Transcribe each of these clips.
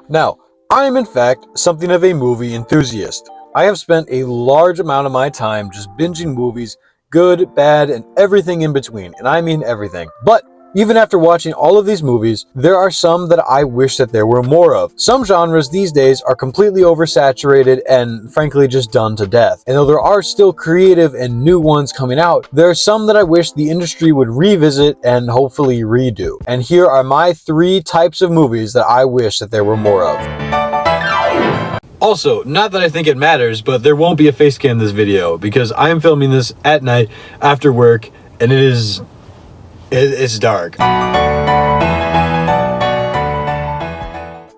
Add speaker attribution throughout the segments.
Speaker 1: Now, I am in fact something of a movie enthusiast. I have spent a large amount of my time just binging movies, good, bad, and everything in between, and I mean everything. But even after watching all of these movies, there are some that I wish that there were more of. Some genres these days are completely oversaturated and frankly just done to death. And though there are still creative and new ones coming out, there are some that I wish the industry would revisit and hopefully redo. And here are my 3 types of movies that I wish that there were more of. Also, not that I think it matters, but there won't be a face cam in this video because I am filming this at night after work and it's dark.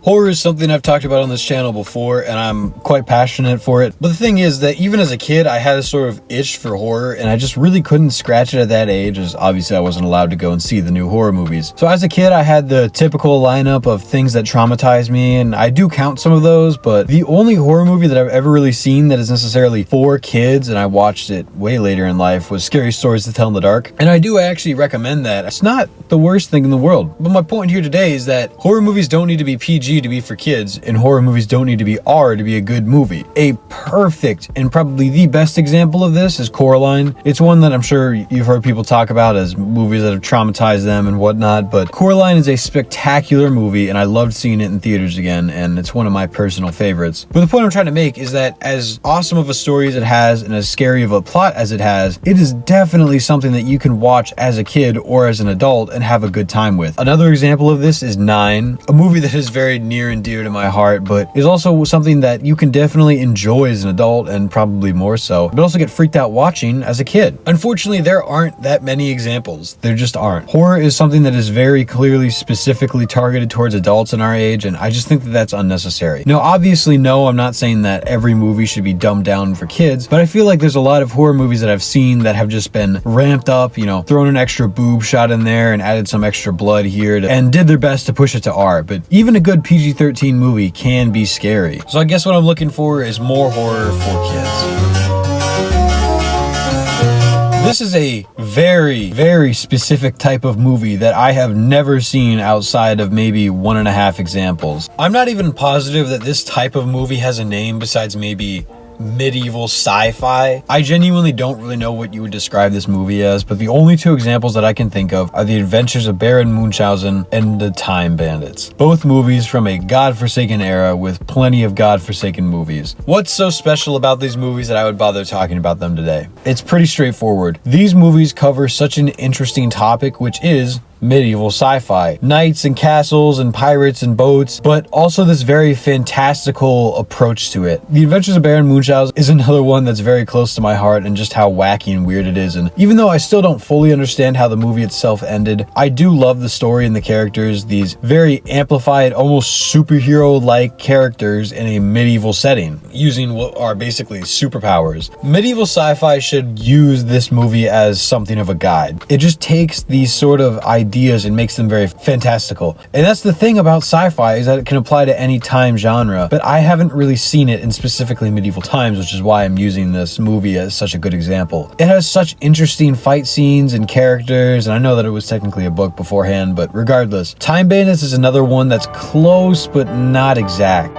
Speaker 1: Horror is something I've talked about on this channel before, and I'm quite passionate for it. But the thing is that even as a kid, I had a sort of itch for horror, and I just really couldn't scratch it at that age, as obviously I wasn't allowed to go and see the new horror movies. So as a kid, I had the typical lineup of things that traumatized me, and I do count some of those, but the only horror movie that I've ever really seen that is necessarily for kids, and I watched it way later in life, was Scary Stories to Tell in the Dark. And I do actually recommend that. It's not the worst thing in the world. But my point here today is that horror movies don't need to be PG to be for kids, and horror movies don't need to be R to be a good movie. A perfect and probably the best example of this is Coraline. It's one that I'm sure you've heard people talk about as movies that have traumatized them and whatnot, but Coraline is a spectacular movie and I loved seeing it in theaters again, and it's one of my personal favorites. But the point I'm trying to make is that as awesome of a story as it has and as scary of a plot as it has, it is definitely something that you can watch as a kid or as an adult and have a good time with. Another example of this is Nine, a movie that is very near and dear to my heart, but is also something that you can definitely enjoy as an adult and probably more so, but also get freaked out watching as a kid. Unfortunately, there aren't that many examples. There just aren't. Horror is something that is very clearly specifically targeted towards adults in our age, and I just think that that's unnecessary. Now, obviously, no, I'm not saying that every movie should be dumbed down for kids, but I feel like there's a lot of horror movies that I've seen that have just been ramped up, you know, thrown an extra boob shot in there and added some extra blood here and did their best to push it to R, but even a good PG-13 movie can be scary. So I guess what I'm looking for is more horror for kids. This is a very, very specific type of movie that I have never seen outside of maybe 1.5 examples. I'm not even positive that this type of movie has a name besides maybe medieval sci-fi. I genuinely don't really know what you would describe this movie as, but the only 2 examples that I can think of are The Adventures of Baron Munchausen and The Time Bandits. Both movies from a godforsaken era with plenty of godforsaken movies. What's so special about these movies that I would bother talking about them today? It's pretty straightforward. These movies cover such an interesting topic, which is medieval sci-fi, knights and castles and pirates and boats, but also this very fantastical approach to it. The Adventures of Baron Munchausen is another one that's very close to my heart and just how wacky and weird it is. And even though I still don't fully understand how the movie itself ended, I do love the story and the characters, these very amplified, almost superhero-like characters in a medieval setting, using what are basically superpowers. Medieval sci-fi should use this movie as something of a guide. It just takes these sort of ideas and makes them very fantastical. And that's the thing about sci-fi, is that it can apply to any time genre, but I haven't really seen it in specifically medieval times, which is why I'm using this movie as such a good example. It has such interesting fight scenes and characters, and I know that it was technically a book beforehand, but regardless, Time Bandits is another one that's close but not exact.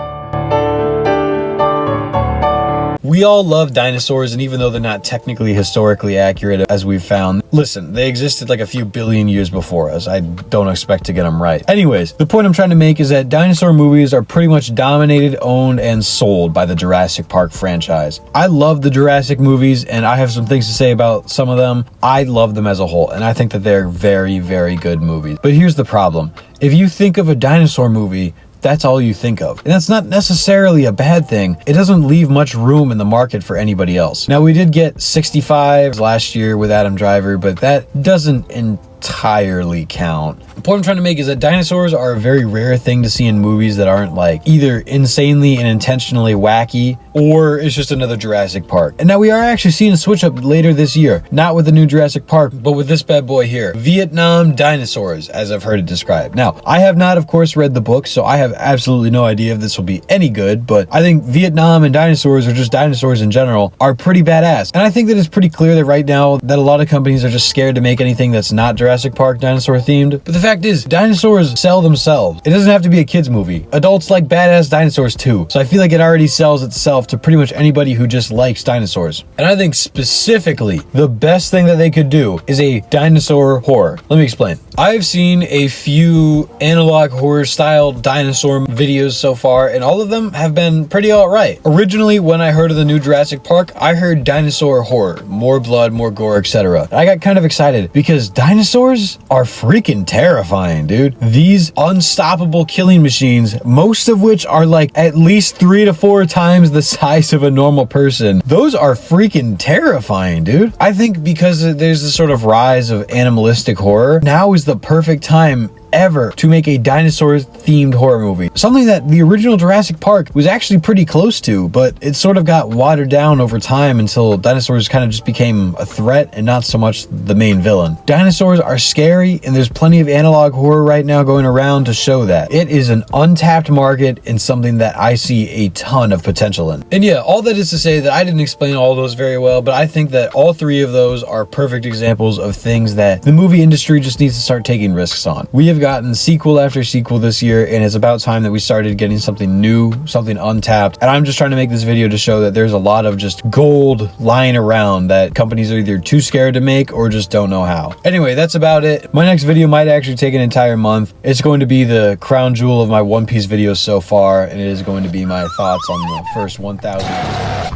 Speaker 1: We all love dinosaurs, and even though they're not technically historically accurate, as we've found, listen, they existed like a few billion years before us. I don't expect to get them right. Anyways, the point I'm trying to make is that dinosaur movies are pretty much dominated, owned, and sold by the Jurassic Park franchise. I love the Jurassic movies, and I have some things to say about some of them. I love them as a whole, and I think that they're very, very good movies. But here's the problem. If you think of a dinosaur movie, that's all you think of. And that's not necessarily a bad thing. It doesn't leave much room in the market for anybody else. Now, we did get 65 last year with Adam Driver, but that doesn't entirely count. The point I'm trying to make is that dinosaurs are a very rare thing to see in movies that aren't like either insanely and intentionally wacky, or it's just another Jurassic Park. And now we are actually seeing a switch up later this year, not with the new Jurassic Park, but with this bad boy here, Vietnam Dinosaurs, as I've heard it described. Now, I have not, of course, read the book, so I have absolutely no idea if this will be any good, but I think Vietnam and dinosaurs, or just dinosaurs in general, are pretty badass. And I think that it's pretty clear that right now that a lot of companies are just scared to make anything that's not Jurassic Jurassic Park dinosaur themed, but the fact is, dinosaurs sell themselves. It doesn't have to be a kid's movie. Adults like badass dinosaurs too, so I feel like it already sells itself to pretty much anybody who just likes dinosaurs. And I think specifically, the best thing that they could do is a dinosaur horror. Let me explain. I've seen a few analog horror style dinosaur videos so far, and all of them have been pretty alright. Originally, when I heard of the new Jurassic Park, I heard dinosaur horror, more blood, more gore, etc. I got kind of excited because dinosaurs are freaking terrifying, dude. These unstoppable killing machines, most of which are like at least 3 to 4 times the size of a normal person, those are freaking terrifying, dude. I think because there's this sort of rise of animalistic horror, now is the perfect time ever to make a dinosaur themed horror movie. Something that the original Jurassic Park was actually pretty close to, but it sort of got watered down over time until dinosaurs kind of just became a threat and not so much the main villain. Dinosaurs are scary, and there's plenty of analog horror right now going around to show that. It is an untapped market and something that I see a ton of potential in. And yeah, all that is to say that I didn't explain all those very well, but I think that all 3 of those are perfect examples of things that the movie industry just needs to start taking risks on. We have gotten sequel after sequel this year, and it's about time that we started getting something new, something untapped. And I'm just trying to make this video to show that there's a lot of just gold lying around that companies are either too scared to make or just don't know how. Anyway, that's about it. My next video might actually take an entire month. It's going to be the crown jewel of my One Piece videos so far, and it is going to be my thoughts on the first 1,000 episodes.